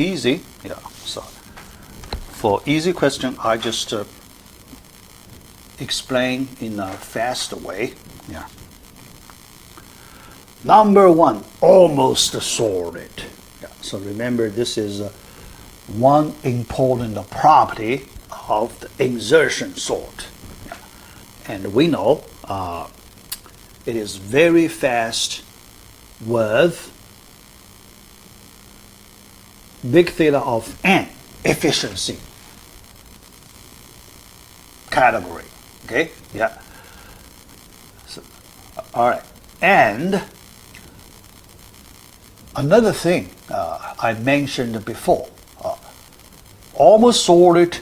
easy. Yeah. So for easy question, I just explain in a fast way. Yeah. Number one, almost sorted. Yeah. So remember, this is one important property of the insertion sort. Yeah. And we know it is very fast with big theta of n efficiency category. Okay, yeah. So, all right, and another thing I mentioned before, almost sorted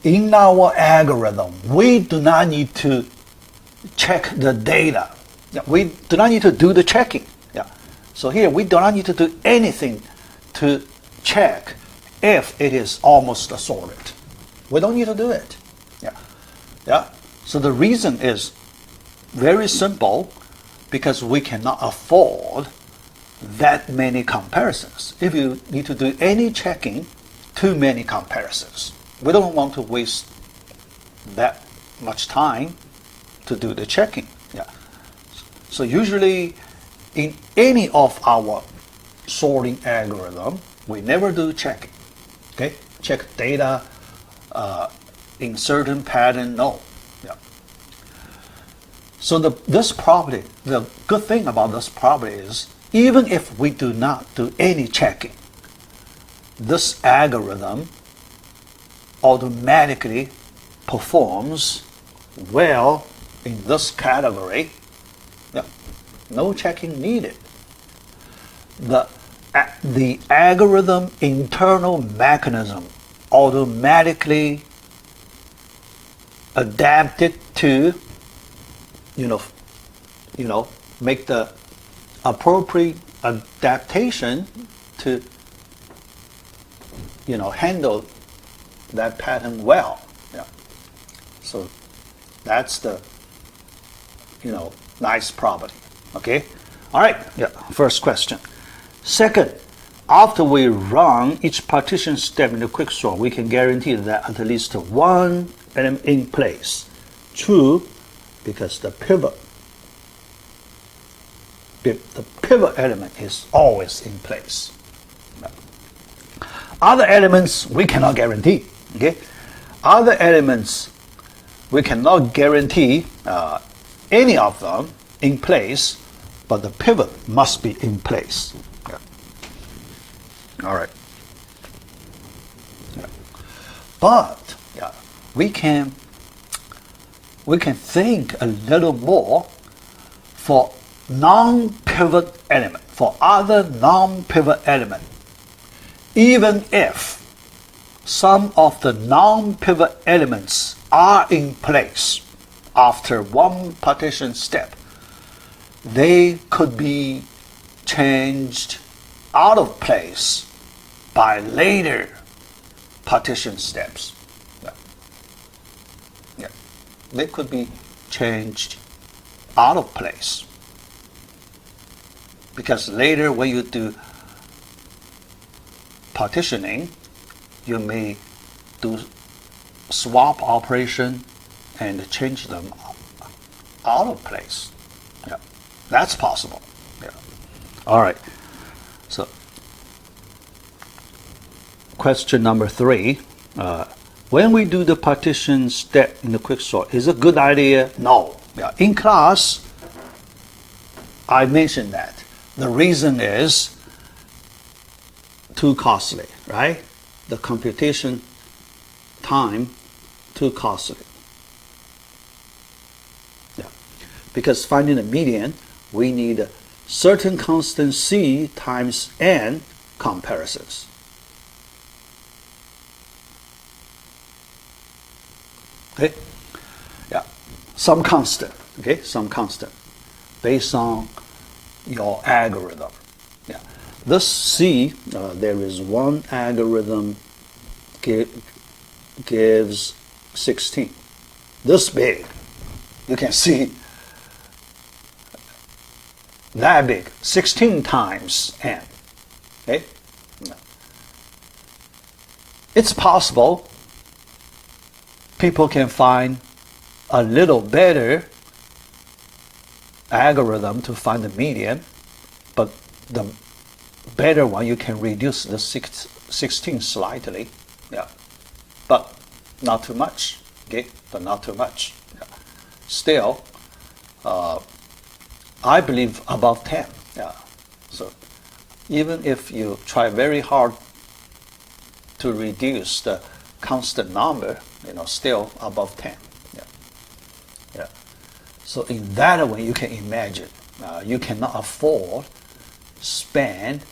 in our algorithm, we do not need to check the data. Yeah, we do not need to do the checking. Yeah. So here we do not need to do anything to check if it is almost sorted. We don't need to do it. Yeah. Yeah. So the reason is very simple, because we cannot afford that many comparisons. If you need to do any checking, too many comparisons. We don't want to waste that much time to do the checking. Yeah. So usually in any of our sorting algorithm, we never do checking. Okay, check data in certain pattern. No. Yeah. So this property, the good thing about this property is, even if we do not do any checking, this algorithm automatically performs well in this category. Yeah. No checking needed. The algorithm internal mechanism automatically adapted to make the appropriate adaptation to handle that pattern well. Yeah. So that's the nice property. Okay. All right. Yeah. First question. Second, after we run each partition step in the quicksort, we can guarantee that at least one element in place. True, because the pivot element is always in place. Other elements we cannot guarantee. Okay, other elements we cannot guarantee any of them in place, but the pivot must be in place. Yeah. All right. Yeah. But yeah, we can think a little more for non-pivot element, for other non-pivot element. Even if some of the non-pivot elements are in place after one partition step, they could be changed out of place by later partition steps. Yeah. Yeah. They could be changed out of place, because later when you do partitioning, you may do swap operation and change them out of place. Yeah, that's possible. Yeah. All right. So, question number 3. When we do the partition step in the quicksort, is it a good idea? No. Yeah. In class, I mentioned that. The reason is too costly, right? The computation time too costly. Yeah. Because finding the median, we need a certain constant C times n comparisons. Okay? Yeah. Some constant, okay? Some constant based on your algorithm. Yeah. This C, there is one algorithm gives 16. This big. You can see that big, 16 times n. Okay? it's possible people can find a little better algorithm to find the median, but the better one, you can reduce the 16 slightly, yeah, but not too much, okay, but not too much. Yeah. Still, I believe above 10, yeah. So even if you try very hard to reduce the constant number, still above 10, yeah, yeah. So in that way, you can imagine, you cannot afford spend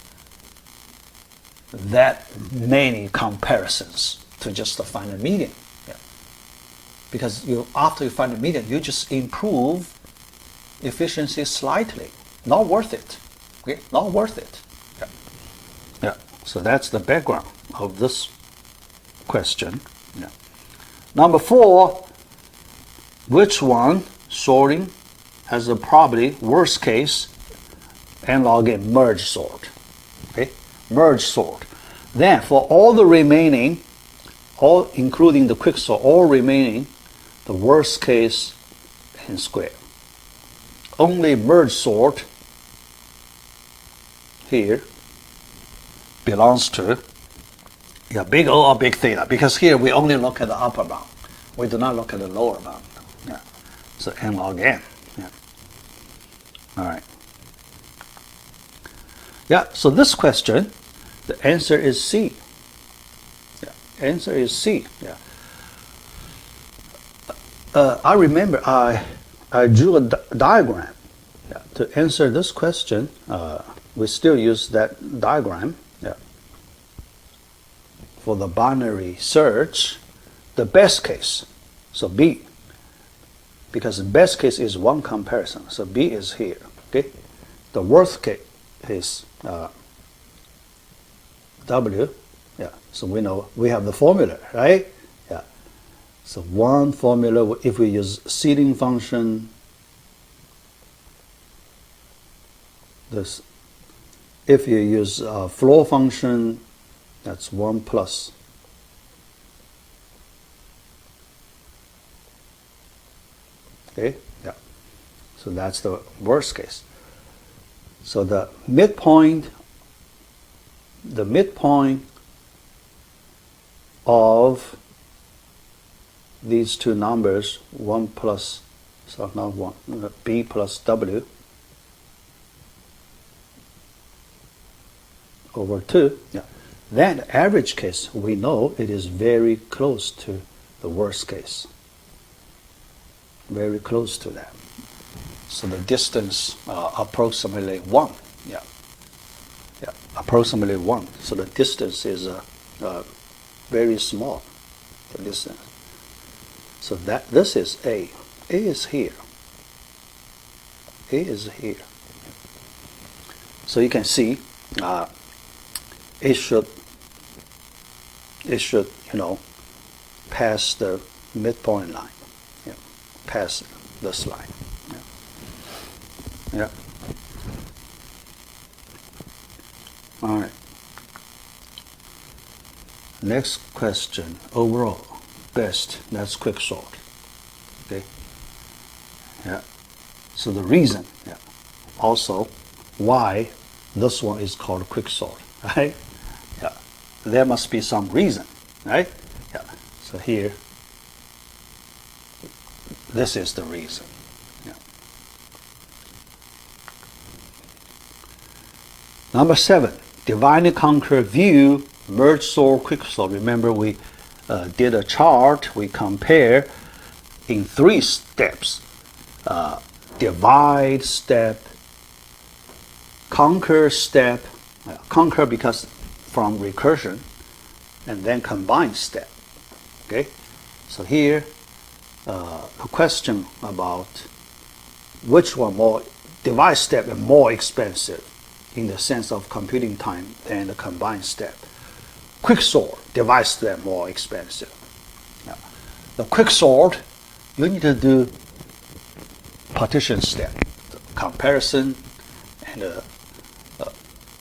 that many comparisons to just find a median. Yeah. Because after you find a median, you just improve efficiency slightly. Not worth it. Okay? Not worth it. Yeah. Yeah. So that's the background of this question. Yeah. Number 4, which one sorting has the probability worst case and log in merge sort? Okay? Merge sort. Then for all the remaining, all including the quick sort, all remaining, the worst case n square. Only merge sort here belongs to big O or big theta, because here we only look at the upper bound. We do not look at the lower bound. Yeah. So n log n. Yeah. All right. Yeah, so this question, the answer is C. Yeah, answer is C. Yeah. I remember I drew a diagram, yeah, to answer this question. We still use that diagram, yeah, for the binary search. The best case, so B, because the best case is one comparison, so B is here. Okay, the worst case is W, yeah. So we know we have the formula, right? Yeah. So one formula, if we use seeding function, this, if you use floor function, that's 1 plus. Okay, yeah. So that's the worst case. So the midpoint of these two numbers, 1 plus, so not 1, B plus W over 2, yeah. Then the average case, we know it is very close to the worst case. Very close to that. So the distance approximately 1, yeah. Yeah, approximately 1. So the distance is very small, the distance. So that this is A. A is here. A is here. So you can see it should pass the midpoint line. Yeah, pass this line. Yeah. Yeah. All right. Next question. Overall, best. That's quick sort. Okay. Yeah. So the reason. Yeah. Also, why this one is called quick sort. Right. Yeah. There must be some reason. Right. Yeah. So here, this is the reason. Yeah. Number 7. Divide and conquer view, merge sort, quick sort. Remember we did a chart, we compare in 3 steps. Divide step, conquer step, conquer because from recursion, and then combine step. Okay, so here a question about which one more, divide step is more expensive in the sense of computing time than the combined step. Quick sort, divide step more expensive. Now, the quick sort, you need to do partition step, the comparison and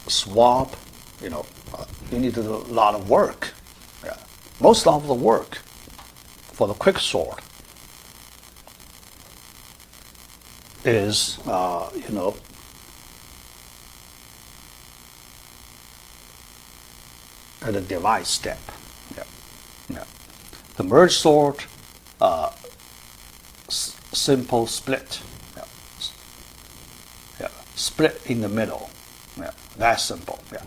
swap. You need to do a lot of work. Yeah. most of the work for the quick sort is, you know, at the device step. Yeah. Yeah. The merge sort, simple split. Yeah. Yeah. Split in the middle. Yeah. That's simple. Yeah.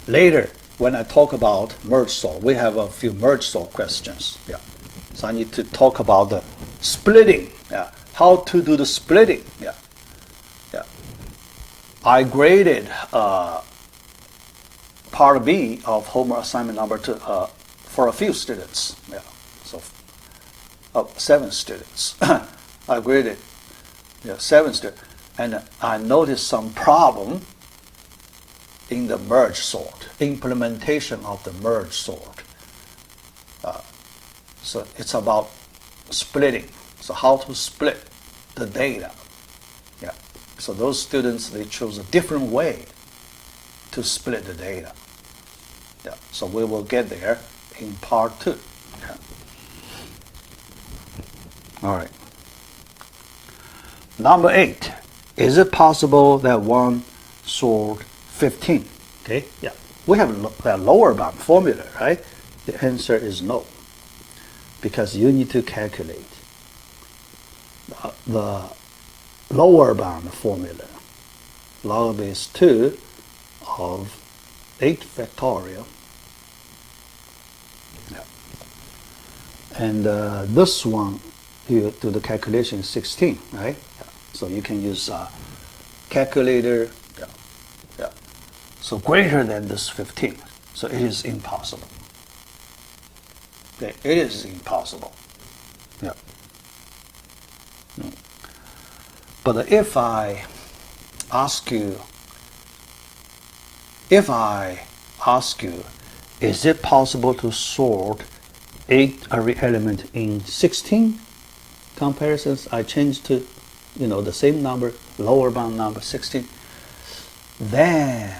Later, when I talk about merge sort, we have a few merge sort questions. Yeah. So I need to talk about the splitting. Yeah. How to do the splitting. Yeah. Yeah. I graded part B of homework assignment number 2 for a few students. Yeah. So 7 students. I graded 7 students, and I noticed some problem in the merge sort, implementation of the merge sort. So it's about splitting. So how to split the data. Yeah. So those students, they chose a different way to split the data. Yeah. So we will get there in part 2. Yeah. All right. Number 8. Is it possible that one sort 15? Okay. Yeah. We have that lower bound formula, right? The answer is no, because you need to calculate the lower bound formula, log base 2 of 8 factorial. Yeah. And this one, you do the calculation 16, right? Yeah. So you can use calculator. Yeah. Yeah. So greater than this 15. So it is impossible. Okay. It is impossible. Yeah. But if I ask you, is it possible to sort 8 array element in 16 comparisons? I change to, you know, the same number, lower bound number 16. Then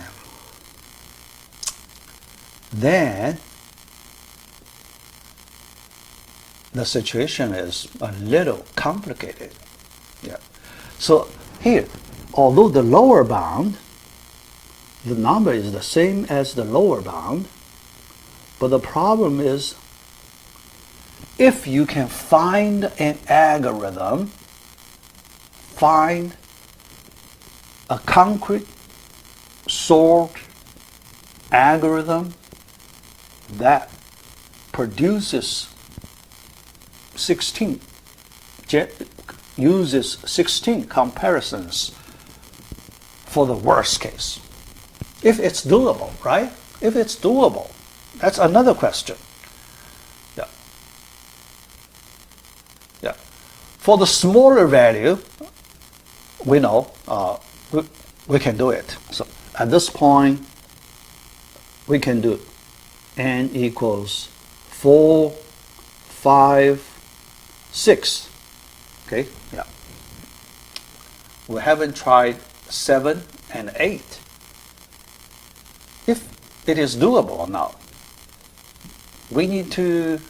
the situation is a little complicated. Yeah. So here, although the lower bound, the number is the same as the lower bound, but the problem is, if you can find an algorithm, find a concrete sort algorithm that produces 16, uses 16 comparisons for the worst case. If it's doable, right? If it's doable, that's another question. Yeah. Yeah. For the smaller value, we know we can do it. So at this point, we can do n equals 4, 5, 6. Okay, yeah. We haven't tried 7 and 8. If it is doable or not, we need to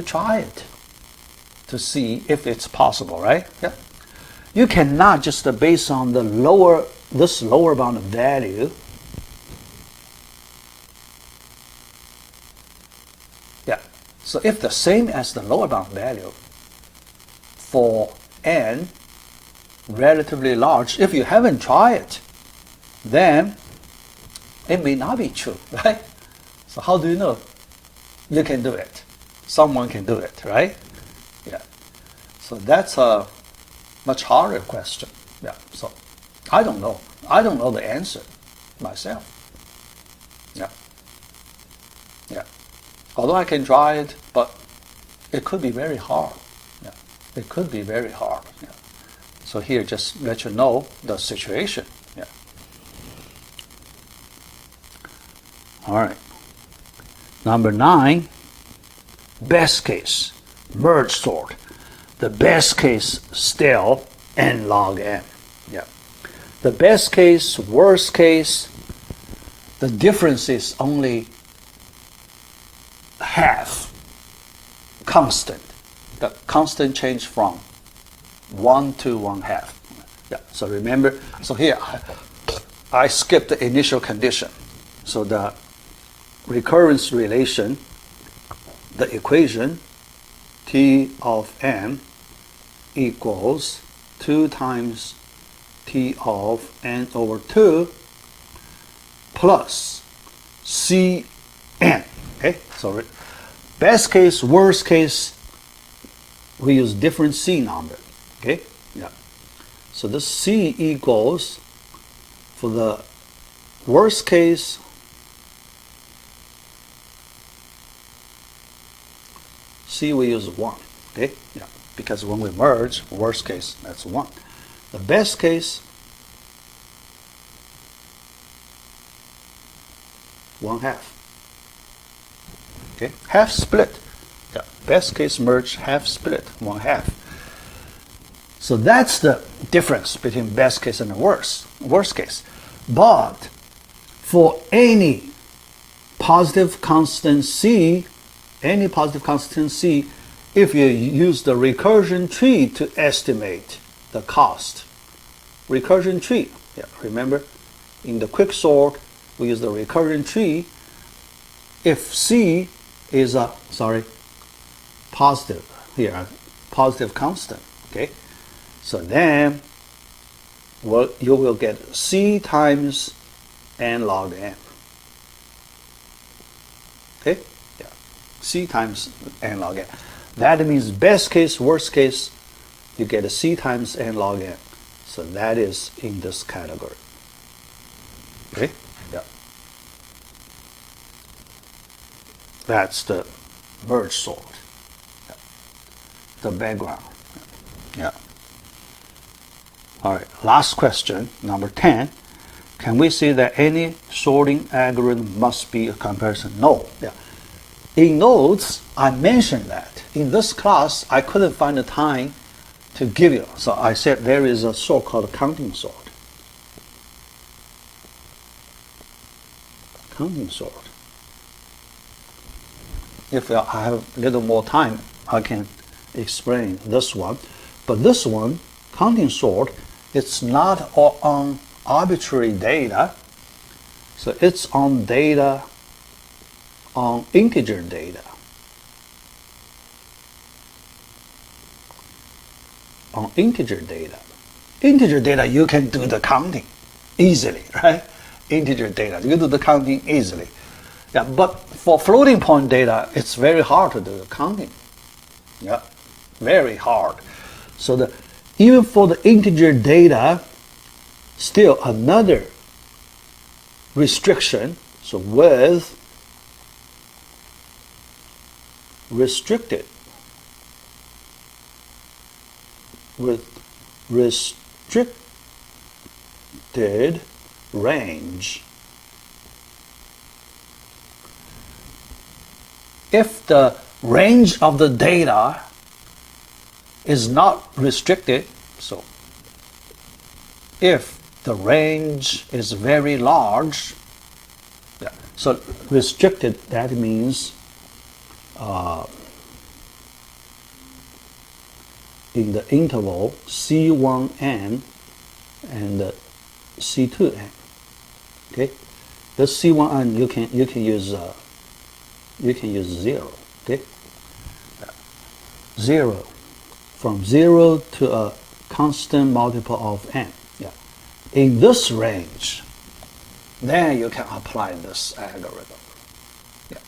try it to see if it's possible, right? Yeah. You cannot just base on the this lower bound value. Yeah. So if the same as the lower bound value for n relatively large, if you haven't tried it, then it may not be true, right? So how do you know? You can do it. Someone can do it, right? Yeah. So that's a much harder question. Yeah. So I don't know. I don't know the answer myself. Yeah. Yeah. Although I can try it, but it could be very hard. Yeah. It could be very hard. Yeah. So here, just let you know the situation. Yeah. All right. Number 9, best case, merge sort. The best case still n log n. Yeah. The best case, worst case, the difference is only half constant. The constant change from 1 to 1/2. Yeah. So remember, so here I skipped the initial condition. So the recurrence relation, the equation T of n equals 2 times T of n over 2 plus Cn. Okay, so best case, worst case, we use different C number. Okay, yeah. So this C equals, for the worst case, C we use 1. Okay, yeah, because when we merge, worst case, that's 1. The best case, 1/2. Okay, half split. Yeah, best case merge, half split, 1/2. So that's the difference between best case and the worst case. But for any positive constant C, if you use the recursion tree to estimate the cost, recursion tree, yeah, remember in the quicksort we use the recursion tree. If C is a positive here, positive constant, okay, so then you will get C times n log n. Okay, yeah, C times n log n. That means best case, worst case, you get a C times n log n. So that is in this category. Okay, yeah. That's the merge sort. Yeah. The background. Yeah. All right, last question, number 10. Can we say that any sorting algorithm must be a comparison? No. Yeah. In notes, I mentioned that. In this class, I couldn't find the time to give you. So I said there is a sort called counting sort. Counting sort. If I have a little more time, I can explain this one. But this one, counting sort, it's not on arbitrary data. So it's on data, on integer data. On integer data. Integer data, you can do the counting easily, right? Integer data, you do the counting easily. Yeah, but for floating point data, it's very hard to do the counting. Yeah, very hard. So even for the integer data, still another restriction. So with restricted range. If the range of the data is not restricted, so if the range is very large, yeah, so restricted, that means in the interval C1n and C2n. Okay, the C1n you can use 0. Okay, 0, from 0 to a constant multiple of n. Yeah, in this range, then you can apply this algorithm. Yeah.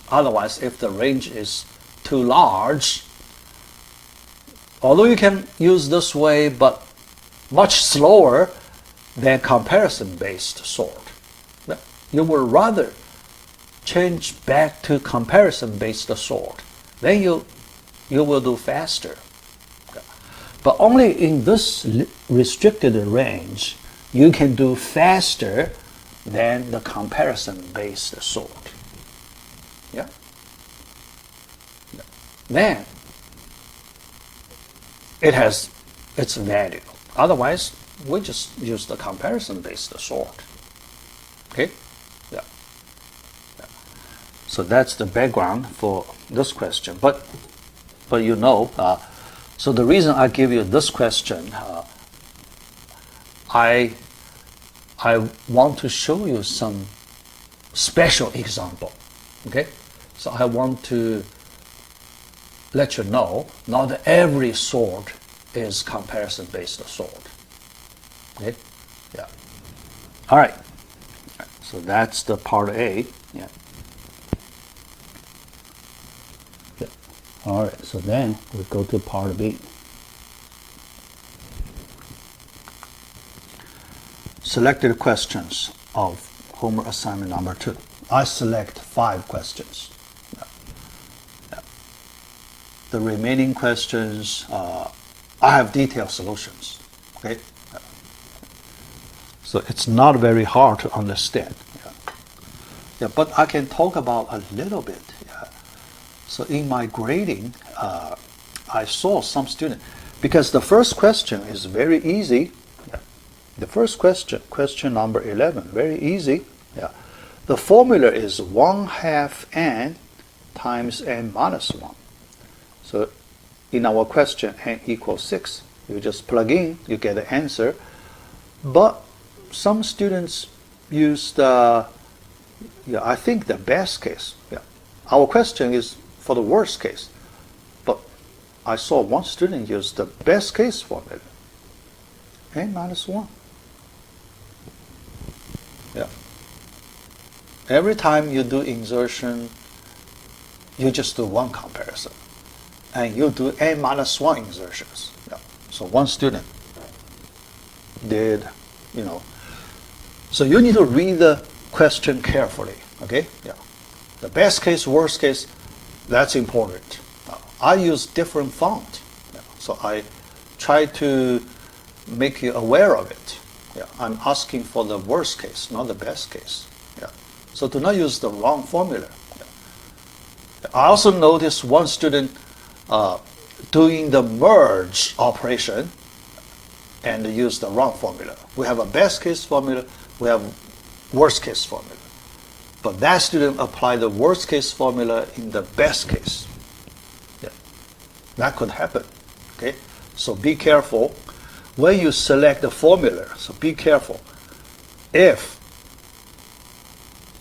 Otherwise, if the range is too large, although you can use this way, but much slower than comparison-based sort. You would rather change back to comparison-based sort. Then you will do faster. But only in this restricted range, you can do faster than the comparison-based sort. Yeah. Then it has its value. Otherwise, we just use the comparison-based sort. Okay? Yeah. Yeah. So that's the background for this question. But you know, so the reason I give you this question, I want to show you some special example. Okay, so I want to let you know not every sort is comparison-based sort. Okay, yeah. All right. So that's the part A. Yeah. Yeah. All right. So then we go to part B. Selected questions of homework assignment number 2. I select 5 questions. Yeah. Yeah. The remaining questions, I have detailed solutions. Okay. Yeah. So it's not very hard to understand. Yeah. Yeah, but I can talk about a little bit. Yeah. So in my grading, I saw some students, because the first question is very easy. Yeah. The first question, question number 11, very easy. Yeah. The formula is 1/2 n times n minus 1. So in our question, n equals 6. You just plug in, you get the answer. But some students use the, yeah, I think the best case. Yeah. Our question is for the worst case. But I saw one student use the best case formula, n minus 1. Yeah. Every time you do insertion, you just do one comparison. And you do n minus 1 insertions. Yeah. So one student did, you know. So you need to read the question carefully. Okay? Yeah. The best case, worst case, that's important. I use different font. Yeah. So I try to make you aware of it. Yeah. I'm asking for the worst case, not the best case. Yeah. So do not use the wrong formula. Yeah. I also noticed one student doing the merge operation and use the wrong formula. We have a best case formula, we have worst case formula. But that student applied the worst case formula in the best case. Yeah. That could happen. Okay? So be careful when you select the formula. So be careful. If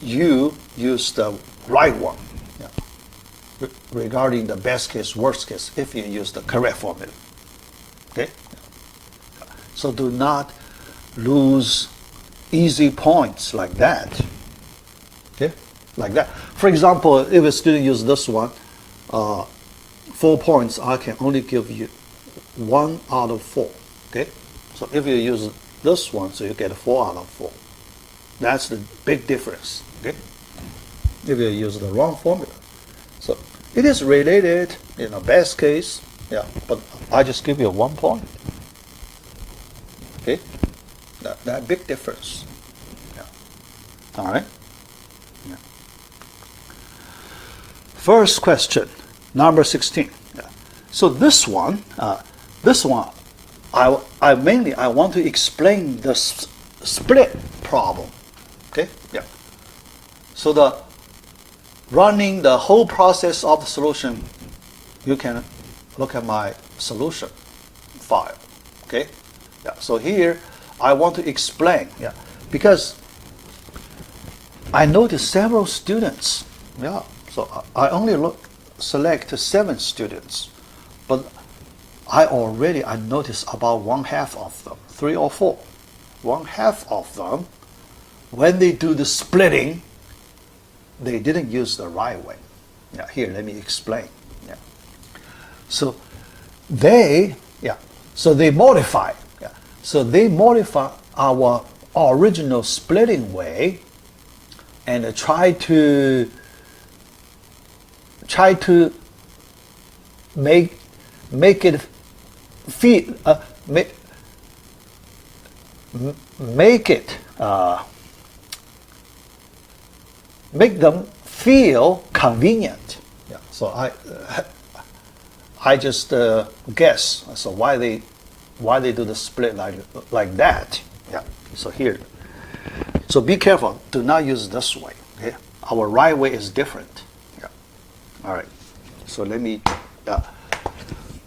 you use the right one, yeah, regarding the best case, worst case, if you use the correct formula. Okay? So do not lose easy points like that. Okay? Like that. For example, if a student uses this one, 4 points, I can only give you 1 out of 4. Okay? So if you use this one, so you get 4 out of 4. That's the big difference. Okay? If you use the wrong formula. So it is related, you know, best case, yeah, but I just give you 1 point. Okay? That big difference. Yeah. All right? Yeah. First question, number 16. Yeah. So this one, I mainly want to explain the split problem. Okay? Yeah. So the running the whole process of the solution, you can look at my solution file. Okay? Yeah. So here I want to explain. Yeah. Because I noticed several students. Yeah. So I only select 7 students, but I noticed about 1/2 of them, 3 or 4. 1/2 of them, when they do the splitting, they didn't use the right way. Yeah, here, let me explain. Yeah. So they modify. Yeah. So they modify our original splitting way and try to make it feel make them feel convenient. Yeah. So I just guess. So why they do the split like that? Yeah. So here. So be careful. Do not use this way. Okay. our right way is different. Yeah. All right. So let me.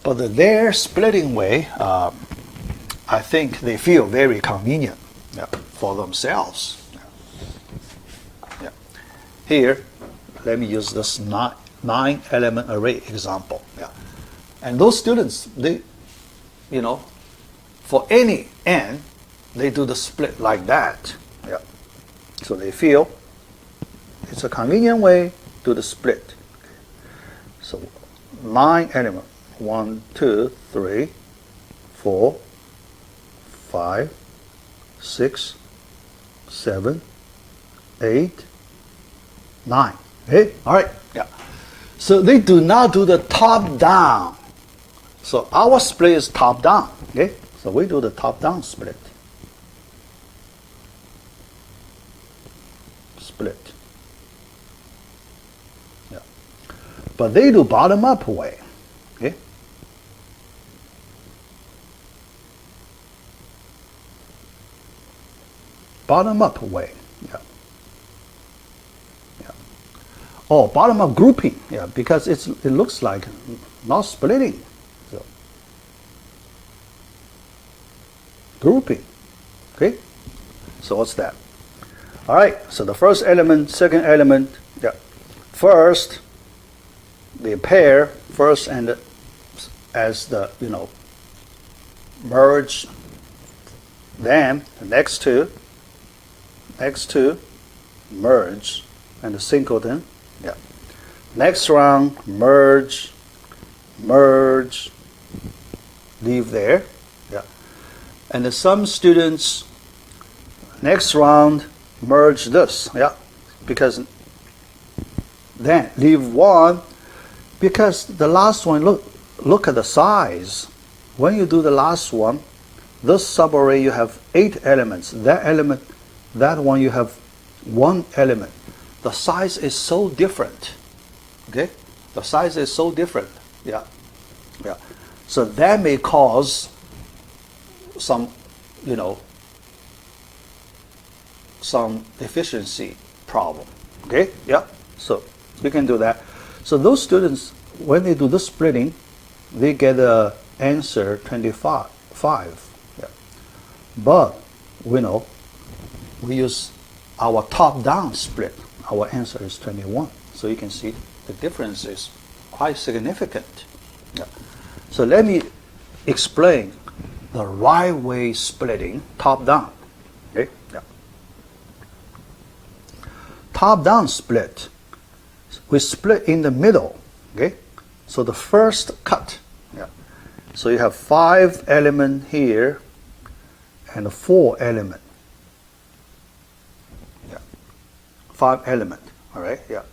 But their splitting way, I think they feel very convenient for themselves. Yeah. Here, let me use this nine-element array example. Yeah. And those students, they, for any n, they do the split like that. Yeah. So they feel it's a convenient way to do the split. So 9 elements. 1, 2, 3, 4, 5, 6, 7, 8, 9. Okay? All right. Yeah. So they do not do the top down. So our split is top down. Okay? So we do the top down split. Split. Yeah. But they do bottom up way. Okay? Bottom up way. Yeah. Yeah. Oh, bottom up grouping. Yeah, because it looks like not splitting. So grouping. Okay? So what's that? All right. So the first element, second element. Yeah. First, they pair first and as the merge. Then the next two merge and the singleton. Yeah. Next round merge, leave there. Yeah. And some students next round merge this. Yeah. Because then leave one, because the last one, look at the size. When you do the last one, this subarray you have 8 elements. That one you have 1 element. The size is so different. Okay? The size is so different. Yeah. Yeah. So that may cause some, some efficiency problem. Okay? Yeah. So you can do that. So those students, when they do the splitting, they get the answer 25. Yeah. But we use our top-down split. Our answer is 21. So you can see the difference is quite significant. Yeah. So let me explain the right way splitting top-down. Okay? Yeah. Top-down split, we split in the middle. Okay? So the first cut. Yeah. So you have 5 elements here and 4 elements. 5 elements, all right, yeah.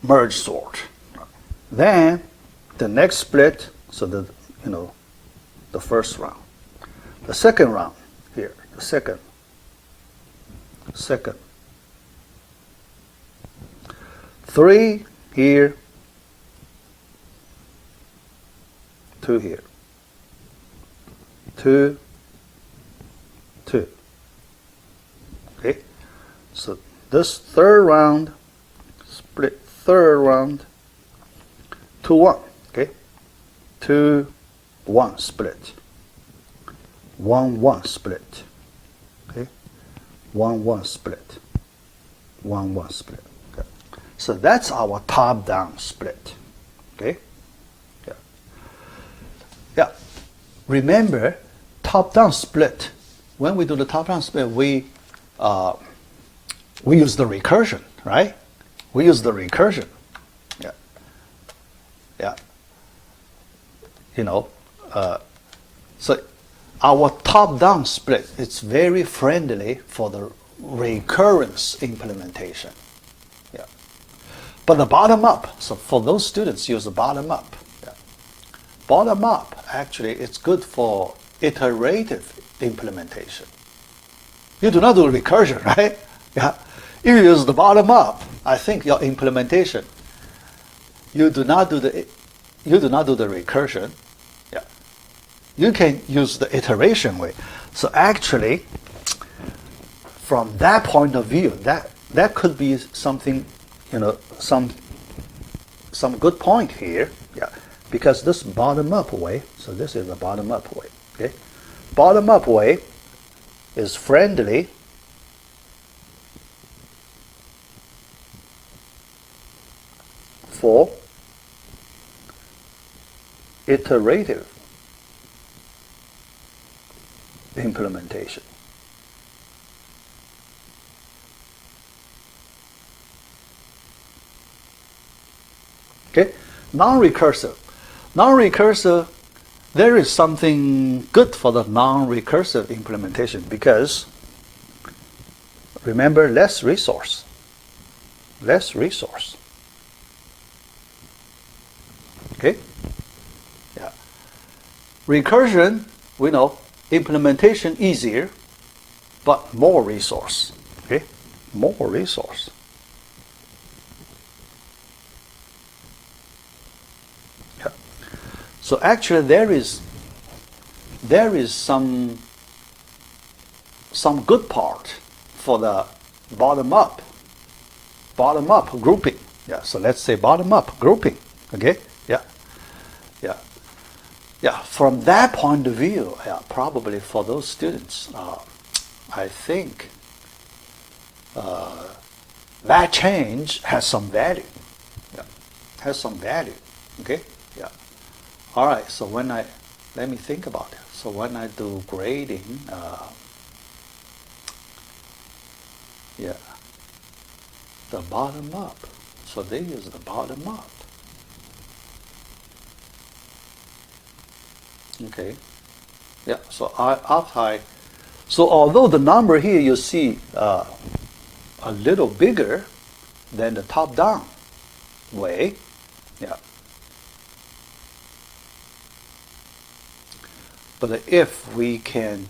Merge sort. Then the next split, so the first round. The second round here, the second. 3 here, 2 here. 2, 2. Okay, so this third round, split third round, 2, 1. Okay, 2, 1 split, 1, 1 split. Okay, 1, 1 split, 1, 1 split. Okay. So that's our top-down split. Okay, yeah, yeah. Remember, top-down split. When we do the top-down split, we use the recursion, right? We use the recursion. Yeah. Yeah. So our top-down split, it's very friendly for the recurrence implementation. Yeah. But the bottom-up, so for those students, use the bottom-up. Yeah. Bottom-up, actually, it's good for iterative implementation. You do not do recursion, right? Yeah. If you use the bottom up, I think your implementation, you do not do the recursion. Yeah. You can use the iteration way. So actually, from that point of view, that could be something, some good point here. Yeah, because this bottom-up way. So this is the bottom-up way. Okay, bottom-up way is friendly for iterative implementation. Okay, non-recursive. Non-recursive, there is something good for the non-recursive implementation because, remember, less resource. Less resource. Okay? Yeah. Recursion, we know, implementation easier, but more resource. Okay? More resource. Yeah. So actually there is some good part for the bottom-up grouping. Yeah, so let's say bottom-up grouping. Okay? Yeah. Yeah. Yeah, from that point of view, yeah, probably for those students, I think that change has some value. Yeah, has some value. Okay. Yeah. All right. So let me think about it. So when I do grading, yeah, the bottom up. So they use the bottom up. Okay. Yeah. So so although the number here you see a little bigger than the top-down way, yeah. But if we can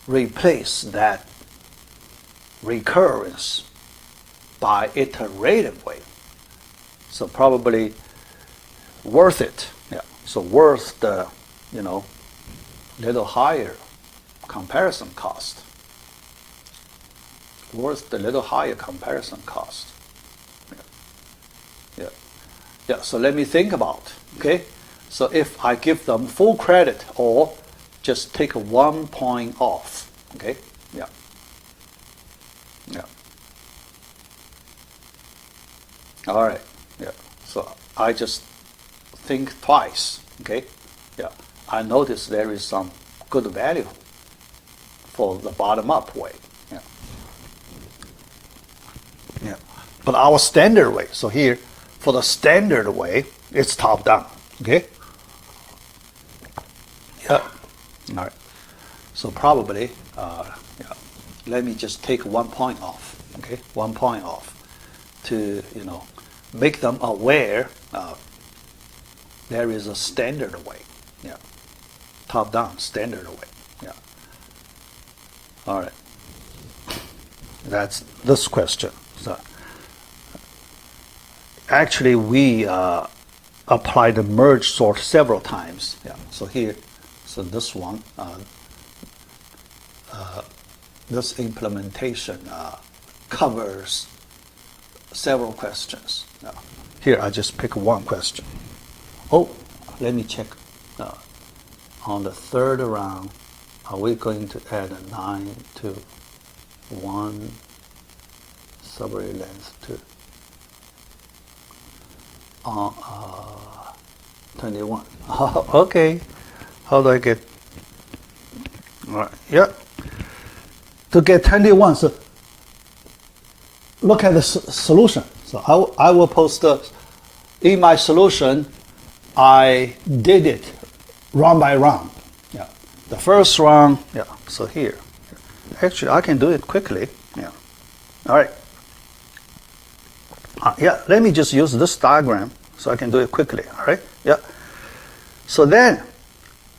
replace that recurrence by iterative way, so probably worth it. Yeah. So worth the, little higher comparison cost. Worth the little higher comparison cost. Yeah. Yeah. Yeah. So let me think about. Okay. So if I give them full credit or just take 1 point off. Okay. Yeah. Yeah. All right. Yeah. So I just think twice. Okay. Yeah. I notice there is some good value for the bottom-up way. Yeah. Yeah. But our standard way. So here, for the standard way, it's top-down. Okay. Yeah. All right. So probably, yeah. Let me just take 1 point off. Okay. 1 point off to make them aware there is a standard way. Yeah. Top-down standard way. Yeah. All right. That's this question. So actually, we apply the merge sort several times. Yeah. So here, so this one, this implementation covers several questions. Here, I just pick one question. Oh, let me check. On the third round, are we going to add a 9 to 1 subarray length to 21? Okay. How do I get? All right. Yeah. To get 21, so look at the solution. So I will post in my solution. I did it round by round. Yeah. The first round. Yeah. So here, actually, I can do it quickly. Yeah. All right. Yeah. Let me just use this diagram so I can do it quickly. All right. Yeah. So then,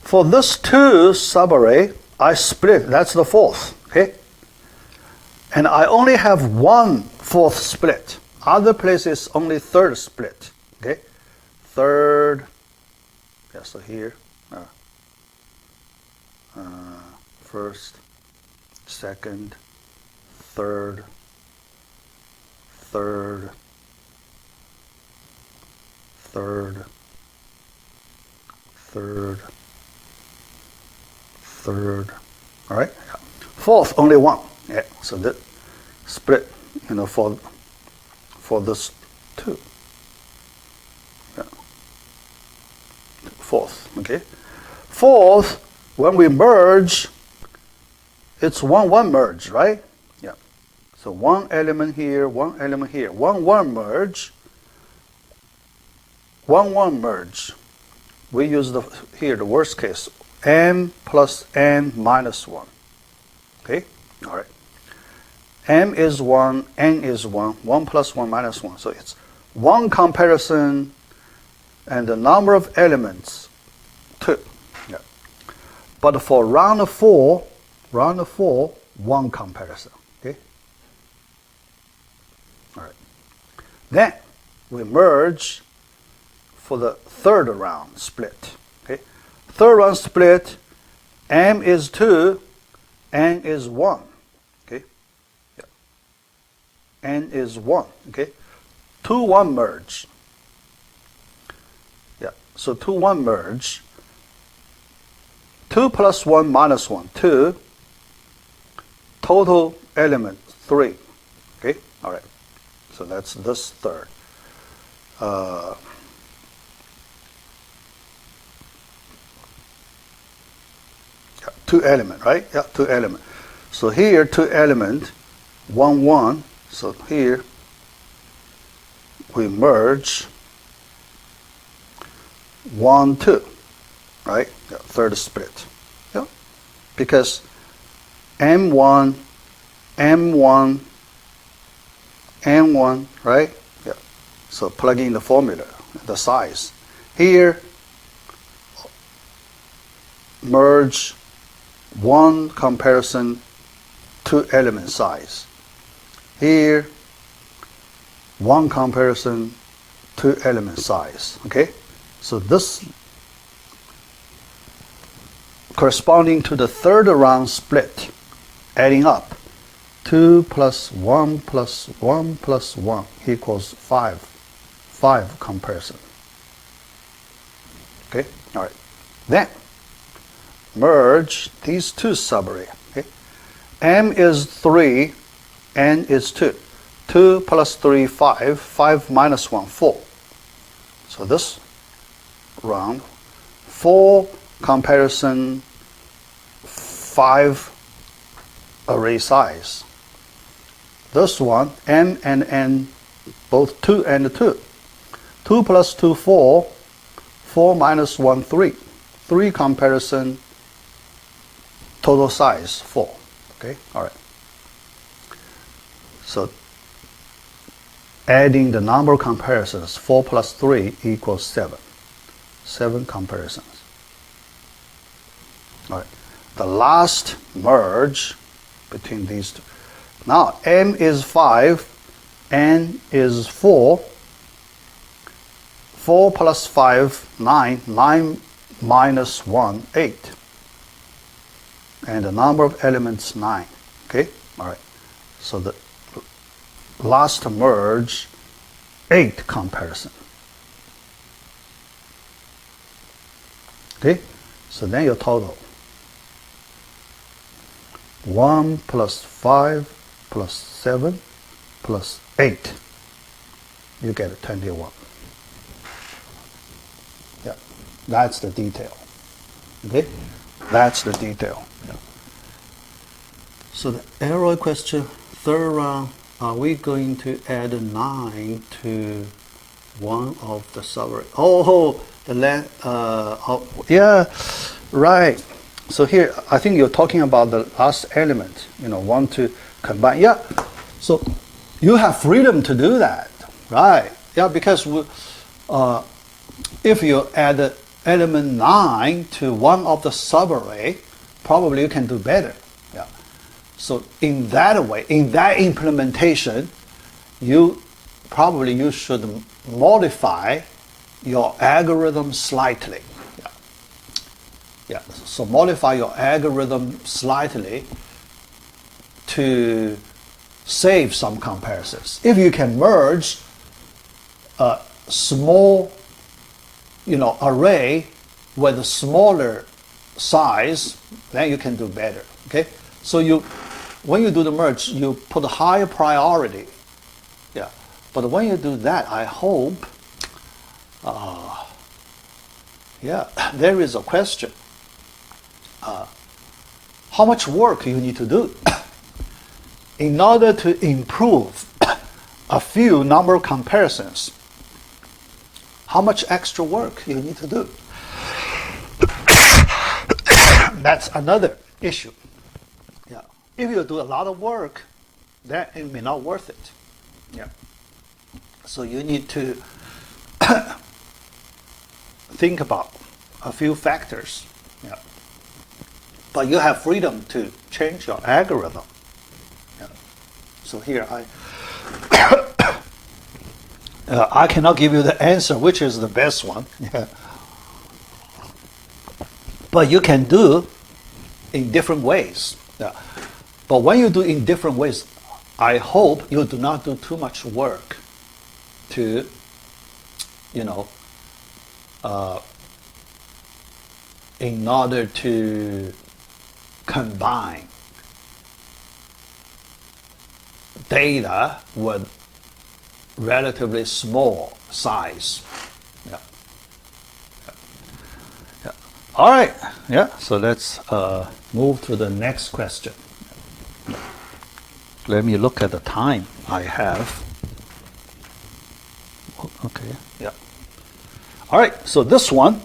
for this 2 subarray, I split. That's the 4th. Okay. And I only have 1 4th split. Other places only 3rd split. Okay. 3rd. Yeah. So here, 1st, second, third, third, third, third, third. All right. Yeah. Fourth, only one. Yeah. So that split, for this two. Yeah. Fourth. Okay. Fourth, when we merge, it's 1-1 merge, right? Yeah. So one element here, one element here. 1-1 merge. 1-1 merge. We use here the worst case, m plus n minus 1. Okay? All right. M is 1, n is 1, 1 plus 1 minus 1. So it's one comparison and the number of elements, 2. Yeah. But for round 4, one comparison. Okay? All right. Then we merge for the third round split. Okay? Third round split, m is 2, n is 1. Okay? Yeah. N is 1. Okay? 2-1 merge. Yeah. So 2-1 merge. 2 plus 1 minus 1, 2. Total element 3. Okay? All right. So that's this third. Two element, right? Yeah, two element. So here, two element, 1-1. So here, we merge 1-2, right? Yeah, third split. Yeah, because M1, M1, N1, right? Yeah. So plug in the formula, the size. Here, merge one comparison, 2 element size. Here, one comparison, 2 element size. Okay? So this corresponding to the third round split, adding up 2 plus 1 plus 1 plus 1 equals 5. 5 comparison. Okay? All right. Then merge these two subarray. Okay? M is 3, N is 2. 2 plus 3, 5. 5 minus 1, 4. So this round, 4 comparison, 5 array size. This one, M and N, both 2 and 2. 2 plus 2, 4. 4 minus 1, 3. 3 comparison, total size 4. Okay, all right. So adding the number of comparisons, 4 plus 3 equals 7. 7 comparisons. All right. The last merge between these two. Now M is 5, N is 4. 4 plus 5, 9. 9 minus 1, 8. And the number of elements 9. Okay? All right. So the last merge, 8 comparison. Okay? So then your total. 1 plus 5 plus 7 plus 8. You get 21. Yeah. That's the detail. Okay? That's the detail. Yeah. So the error question, third round, are we going to add 9 to one of the subarray? Oh, the length, yeah, right. So here, I think you're talking about the last element, want to combine. Yeah, so you have freedom to do that, right? Yeah, because if you add element 9 to one of the subarray, probably you can do better. Yeah. So in that way, in that implementation, you should modify your algorithm slightly. Yeah. So modify your algorithm slightly to save some comparisons. If you can merge a small, array with a smaller size, then you can do better. Okay, so when you do the merge, you put a higher priority. Yeah, but when you do that, I hope, there is a question. How much work you need to do in order to improve a few number comparisons? How much extra work you need to do? That's another issue. Yeah. If you do a lot of work, then it may not worth it. Yeah. So you need to think about a few factors. Yeah. But you have freedom to change your algorithm. Yeah. So here I cannot give you the answer which is the best one. Yeah. But you can do in different ways. Yeah. But when you do in different ways, I hope you do not do too much work to, in order to combine data with relatively small size. Yeah. Yeah. All right. Yeah. So let's move to the next question. Let me look at the time I have. Okay. Yeah. All right. So this one,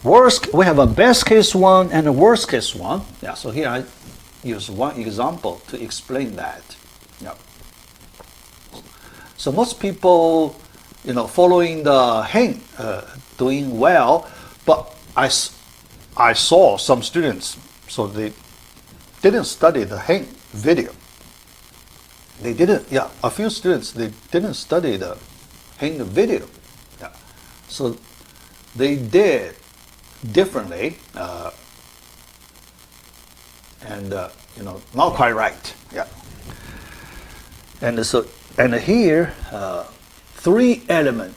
we have a best case one and a worst case one. Yeah. So here I use one example to explain that. Yeah. So most people, following the hint, doing well, but I saw some students, so they didn't study the hint video. They didn't, a few students, they didn't study the hint video. Yeah. So they did differently, and, not quite right. Yeah. And so, and here, 3-element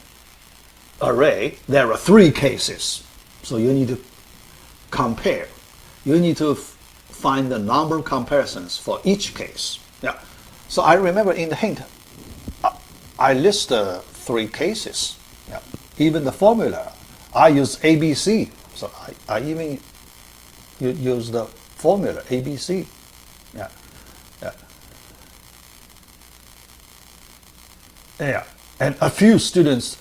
array, there are 3 cases. So you need to compare. You need to find the number of comparisons for each case. Yeah. So I remember in the hint, I list 3 cases. Yeah. Even the formula, I use ABC. So I even use the formula ABC. Yeah. Yeah. Yeah. And a few students,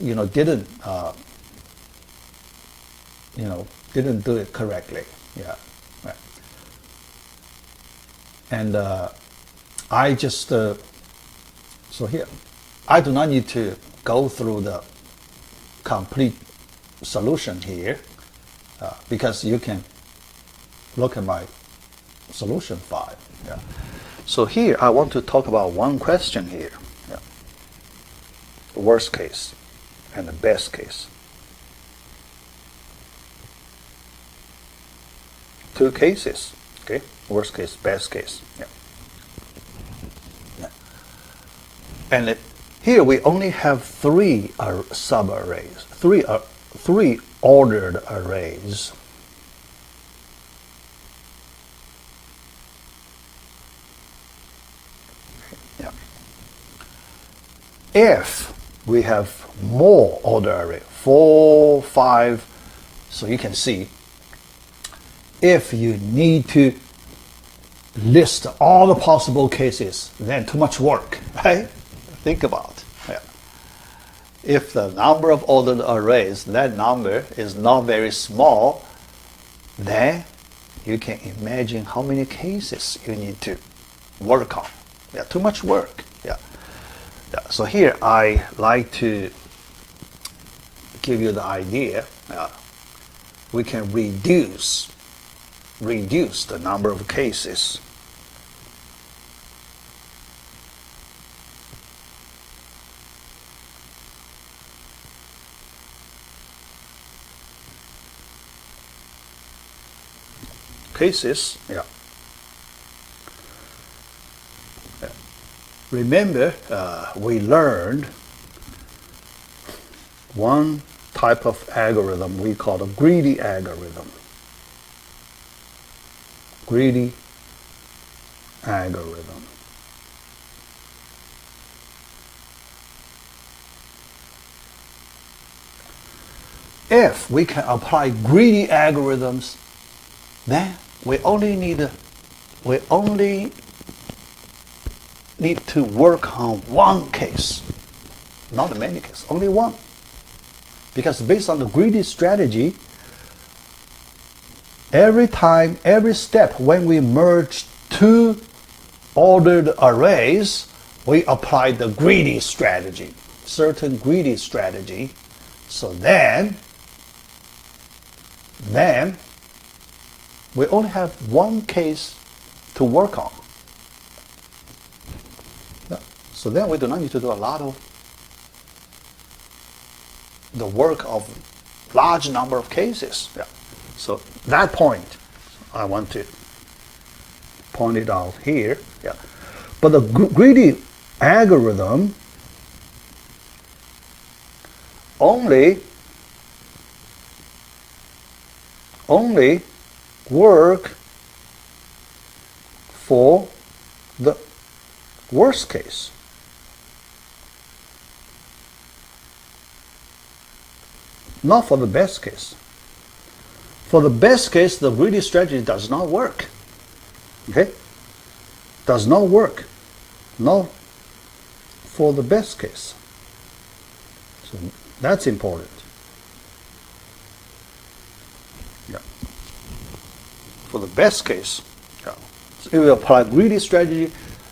didn't do it correctly. Yeah. Right. And I just, so here, I do not need to go through the complete solution here, because you can look at my solution file. Yeah. So here, I want to talk about one question here. Yeah. The worst case and the best case. 2 cases. Okay. Worst case, best case. Yeah. Yeah. And here we only have 3 subarrays, 3 ordered arrays. Yeah. If we have more ordered array, 4, 5, so you can see, if you need to list all the possible cases, then too much work, right? Think about. Yeah. If the number of ordered arrays, that number is not very small, then you can imagine how many cases you need to work on. Yeah, too much work. Yeah. Yeah. So here I like to give you the idea. We can reduce the number of cases. Yeah. remember we learned one type of algorithm we call the greedy algorithm. Greedy algorithm. If we can apply greedy algorithms, then we only need to work on one case, not many cases, only one. Because based on the greedy strategy, every time, every step when we merge two ordered arrays, we apply the greedy strategy, certain greedy strategy. So then we only have one case to work on. So then we do not need to do a lot of the work of large number of cases. Yeah. So that point I want to point it out here. Yeah. But the greedy algorithm only work for the worst case. Not for the best case. For the best case, the greedy strategy does not work. Okay? Does not work. Not for the best case. So that's important. Yeah. For the best case, yeah. So if you apply greedy strategy,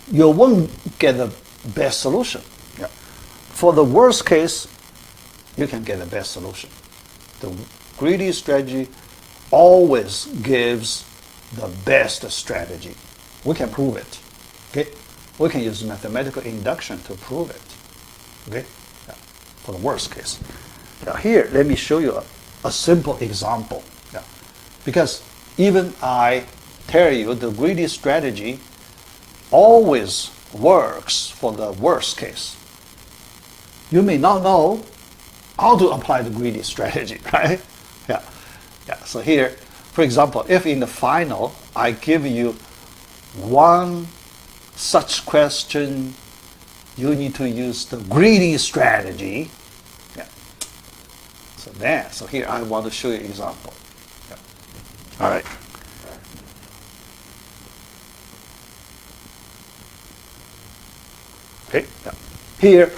you won't get the best solution. Yeah. For the worst case, you can get the best solution. The greedy strategy always gives the best strategy. We can prove it. Okay? We can use mathematical induction to prove it. Okay? Yeah. For the worst case. Now here, let me show you a simple example. Yeah. Because even I tell you the greedy strategy always works for the worst case. You may not know how to apply the greedy strategy, right? Yeah. Yeah. So here, for example, if in the final I give you one such question, you need to use the greedy strategy. Yeah. So here I want to show you an example. Yeah. All right. Okay. Yeah. Here,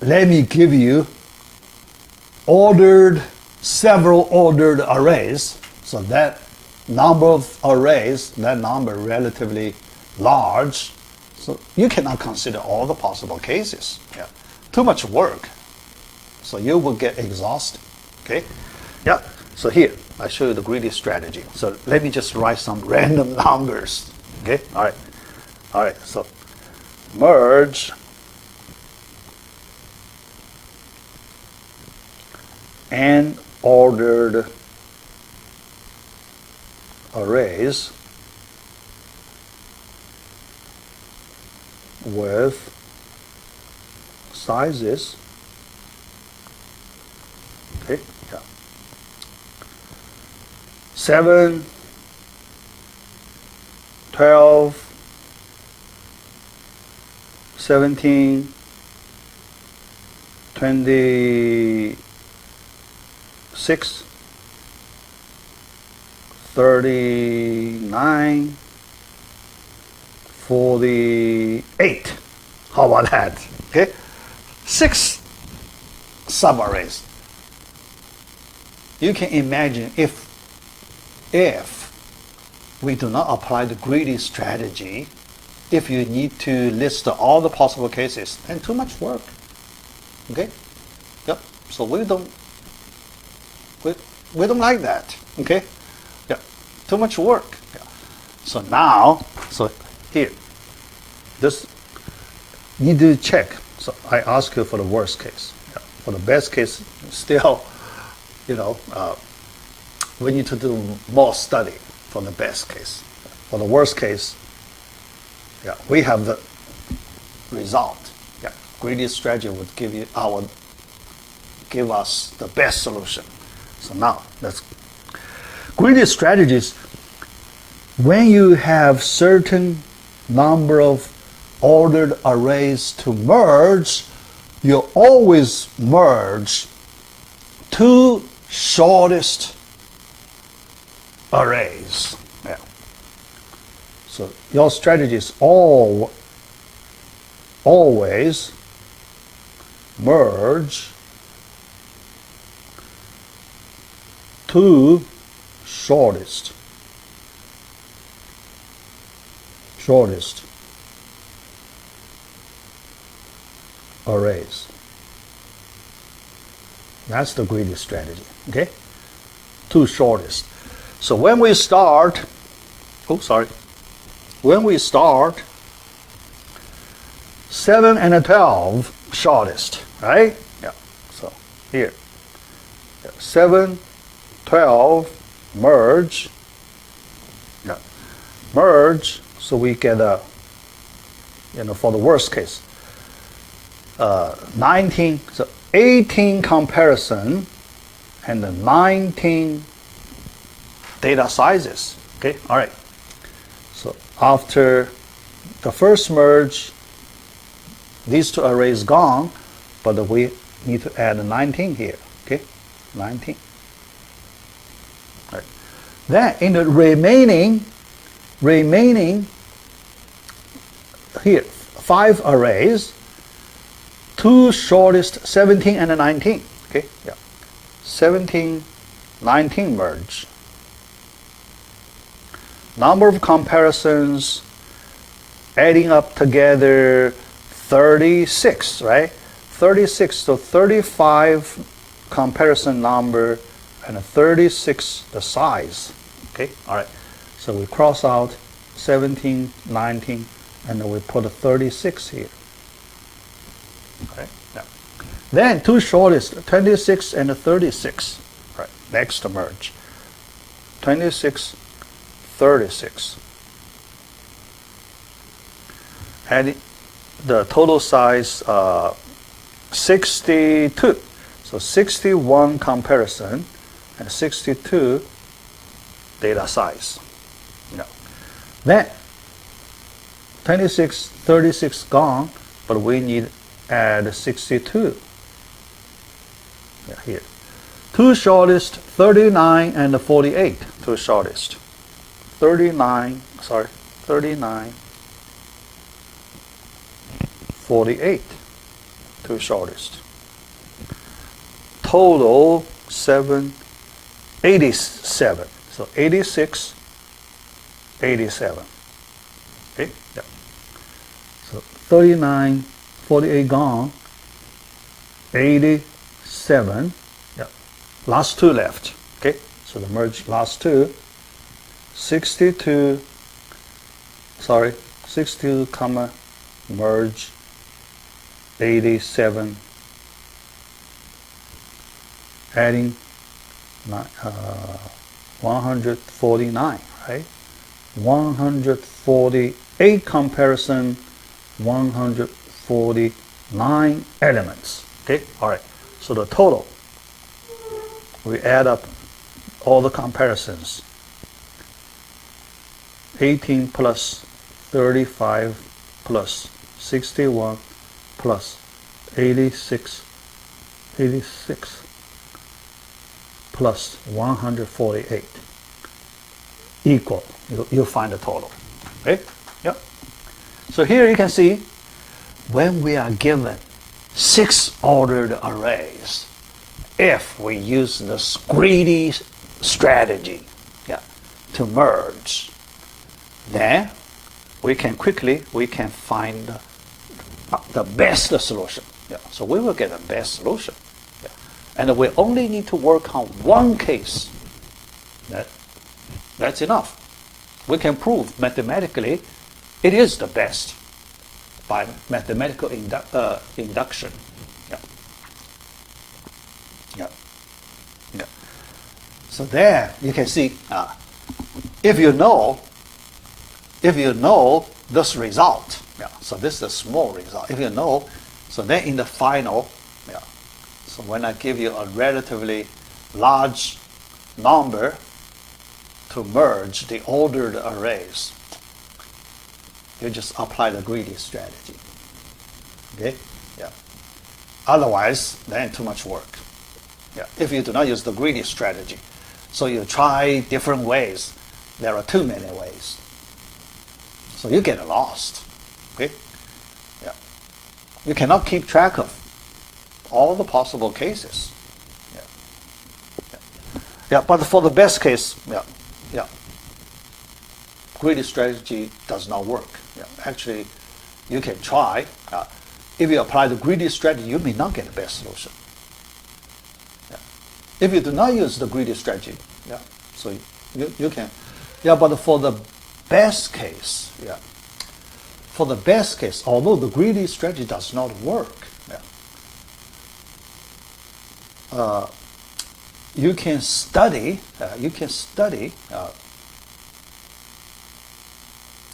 let me give you several ordered arrays. So that number of arrays, that number relatively large. So you cannot consider all the possible cases. Yeah. Too much work. So you will get exhausted. Okay? Yeah. So here, I show you the greedy strategy. So let me just write some random numbers. Okay? All right. All right. So merge n ordered arrays with sizes, okay, yeah, 7, 12, 17, 26, 39, 48. How about that? Okay, 6 subarrays. You can imagine if we do not apply the greedy strategy, if you need to list all the possible cases, then too much work. Okay? Yep. So we don't like that. Okay? Yeah. Too much work. Yeah. So now, here, this need to check. So I ask you for the worst case. Yeah. For the best case, still, we need to do more study for the best case. For the worst case, Yeah, we have the result. Yeah, greedy strategy would give us the best solution. So now let's greedy strategies. When you have certain number of ordered arrays to merge, you always merge two shortest arrays. Yeah. So your strategy is always merge two shortest arrays. That's the greedy strategy. Okay, two shortest. So when we start, when we start 7 and 12 shortest, right? Yeah. So here, 7, 12 merge. Yeah, merge. So we get a, for the worst case, 19. So 18 comparison and 19 data sizes. Okay, all right. So after the first merge, these two arrays gone, but we need to add 19 here. Okay, 19. All right. Then in the remaining here 5 arrays, two shortest 17 and 19. Okay, yeah, 17, 19 merge. Number of comparisons adding up together 36, right? 36, so 35 comparison number and 36 the size. Okay, all right. So we cross out 17, 19, and then we put a 36 here. Okay. Yeah. Then two shortest, 26 and 36. Right. Next merge. 26, 36. And the total size 62. So 61 comparison and 62 data size. No. Then 26, 36 gone, but we need add 62. Yeah, here. Two shortest, 39 and 48. Two shortest. 39, 48. Two shortest. Total 87. So 86, 87. Okay? Yeah. So 39, 48 gone, 87. Yeah. Last two left. Okay? So the merge last two. 62, comma, merge 87, adding 149, right? 148 comparison, 149 elements. Okay, all right. So the total, we add up all the comparisons. 18 plus 35 plus 61 plus 86 plus 148 equal. You'll find the total. Okay? Yep. So here you can see when we are given 6 ordered arrays, if we use this greedy strategy to merge, then we can find the best solution. Yeah. So we will get the best solution. Yeah. And we only need to work on one case. That's enough. We can prove mathematically it is the best by mathematical induction. Yeah. Yeah. Yeah. So there you can see if you know this result. Yeah. So this is a small result. If you know, so then in the final, yeah. So when I give you a relatively large number to merge the ordered arrays, you just apply the greedy strategy. Okay? Yeah. Otherwise, then too much work. Yeah. If you do not use the greedy strategy, so you try different ways, there are too many ways. So you get lost. Okay? Yeah. You cannot keep track of all the possible cases. Yeah. Yeah. Yeah, but for the best case, yeah. Yeah. Greedy strategy does not work. Yeah. Actually, you can try. If you apply the greedy strategy, you may not get the best solution. Yeah. If you do not use the greedy strategy, yeah, so you can, yeah, but for the best case, yeah, for the best case, although the greedy strategy does not work, yeah, you can study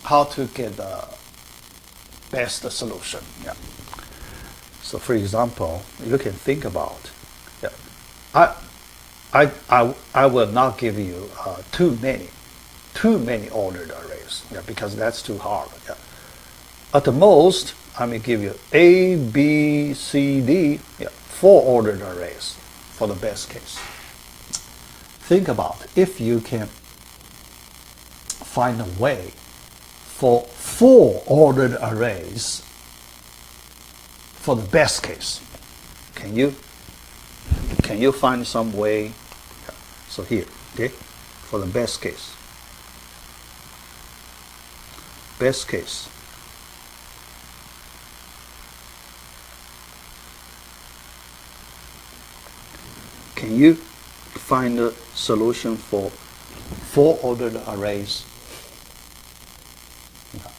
how to get the best solution. Yeah. So, for example, you can think about. Yeah, I will not give you too many ordered arrays. Yeah, because that's too hard. Yeah. At the most, I may give you A, B, C, D. Yeah, 4 ordered arrays for the best case. Think about if you can find a way for 4 ordered arrays for the best case. Can you find some way? So here, okay, for the best case. Best case. Can you find a solution for 4 ordered arrays? Yeah.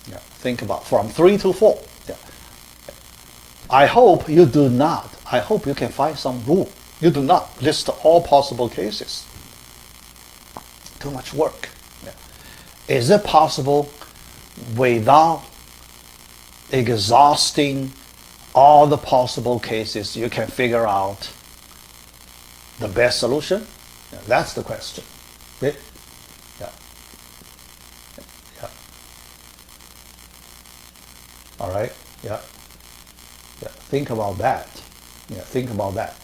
Yeah. Think about from 3 to 4. Yeah. I hope you do not. I hope you can find some rule. You do not list all possible cases. Too much work. Yeah. Is it possible without exhausting all the possible cases you can figure out the best solution? Yeah, that's the question. Okay? Yeah. Yeah. All right. Yeah. Yeah. Think about that. Yeah. Think about that.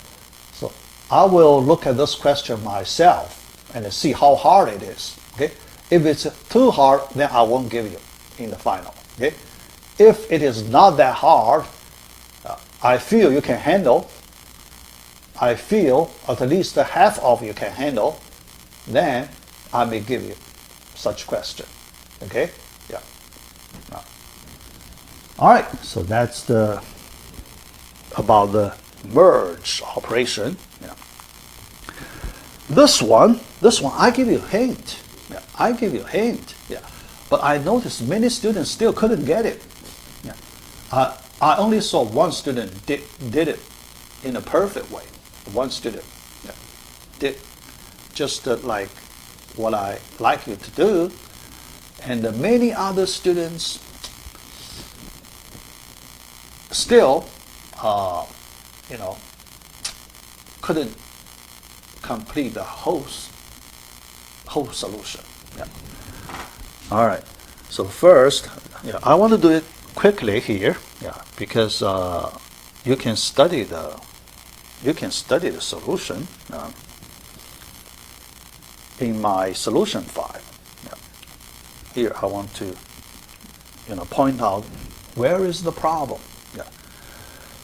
So I will look at this question myself and see how hard it is. Okay. If it's too hard, then I won't give you in the final. Okay. If it is not that hard, I feel you can handle. I feel at least half of you can handle. Then I may give you such question. Okay? Yeah. All right. So that's about the merge operation. Yeah. This one, I give you a hint. Yeah. I give you a hint. Yeah. But I noticed many students still couldn't get it. Yeah. I only saw one student did it in a perfect way. One student did just like what I like you to do, and many other students still, couldn't complete the whole solution. Yeah. All right. So first, I want to do it quickly here, because you can study the solution in my solution file. Here I want to point out where is the problem.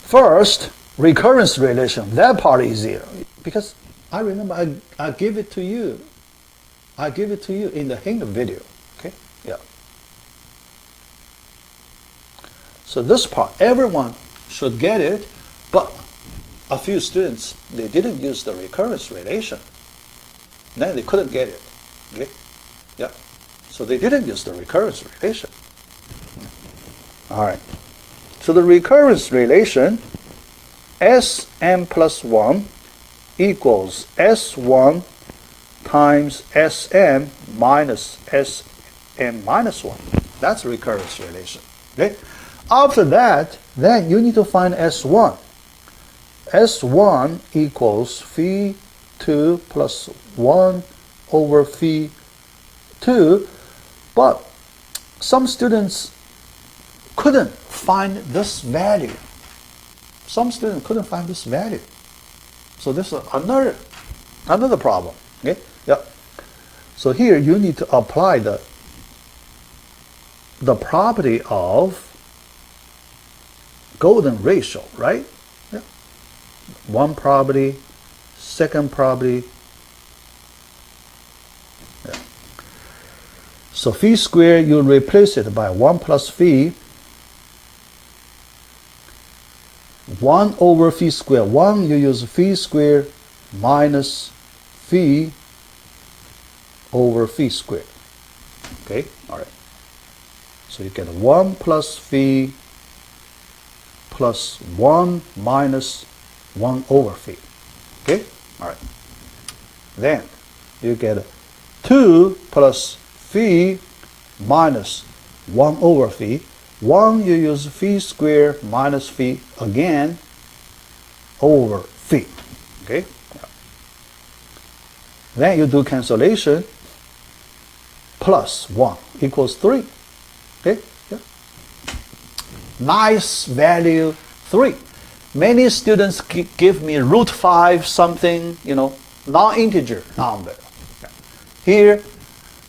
First, recurrence relation, that part is easier because I remember I give it to you. I give it to you in the hint video. Okay? Yeah. So this part, everyone should get it, but a few students, they didn't use the recurrence relation. Then they couldn't get it. Okay? Yeah. So they didn't use the recurrence relation. All right. So the recurrence relation, Sn plus 1 equals S1 times Sn minus Sn minus 1. That's recurrence relation. Okay? After that, then you need to find S1. S1 equals phi 2 plus 1 over phi 2. But some students couldn't find this value. Some students couldn't find this value. So this is another problem. Okay? Yeah. So here you need to apply the property of golden ratio, right? Yeah. One property, second property. Yeah. So phi squared, you replace it by 1 plus phi. 1 over phi squared. 1, you use phi squared minus phi over phi squared. Okay? All right. So you get 1 plus phi plus 1 minus 1 over phi. Okay? All right. Then you get 2 plus phi minus 1 over phi. 1, you use phi squared minus phi again over phi. Okay? Then you do cancellation. Plus 1 equals 3. Okay? Yeah. Nice value 3. Many students give me root 5 something, non-integer number. Here,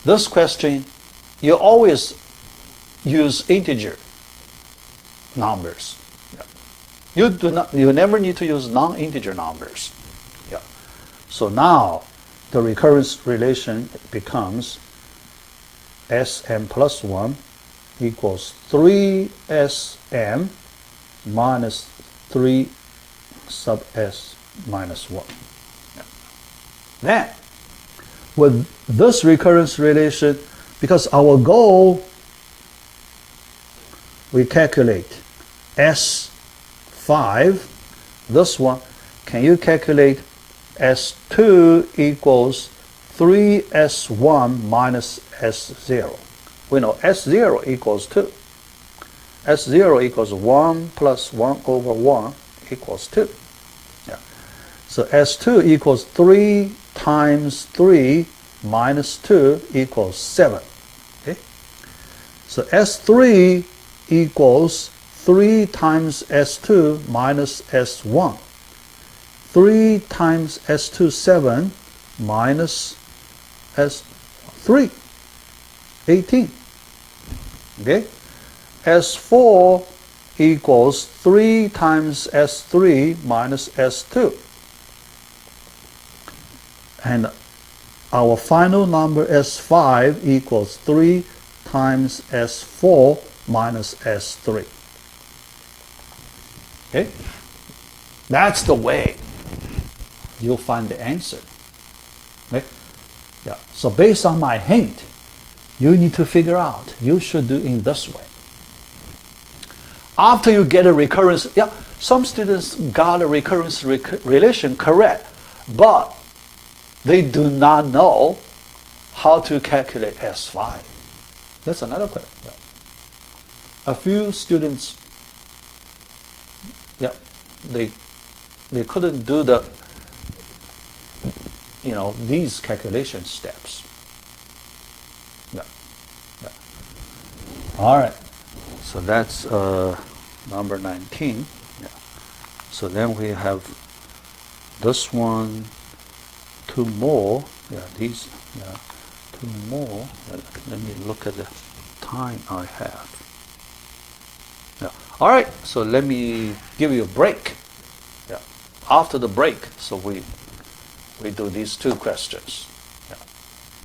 this question, you always use integer numbers. Yeah. You never need to use non-integer numbers. Yeah. So now the recurrence relation becomes Sm plus 1 equals 3Sm minus 3 sub S minus 1. Yeah. Then, with this recurrence relation, because our goal, we calculate S5, this one, can you calculate S2 equals 3S1 minus S0? We know S0 equals 2. S0 equals 1 plus 1 over 1 equals 2. Yeah. So S2 equals 3 times 3 minus 2 equals 7. Okay? So S3 equals 3 times S2 minus S1. 3 times S2, 7 minus S3, 18. Okay? S4 equals 3 times S3 minus S2. And our final number S5 equals 3 times S4 minus S3. Okay? That's the way you'll find the answer. Okay? Yeah. So based on my hint, you need to figure out, you should do in this way. After you get a recurrence, yeah, some students got a recurrence relation correct, but they do not know how to calculate S5. That's another question. Yeah. A few students, yeah, they couldn't do the, these calculation steps. Yeah. Yeah. All right. So that's number 19. Yeah. So then we have this one, 2 more. Yeah, these, yeah, 2 more. Let me look at the time I have. Yeah. All right. So let me give you a break. Yeah. After the break, so we do these 2 questions.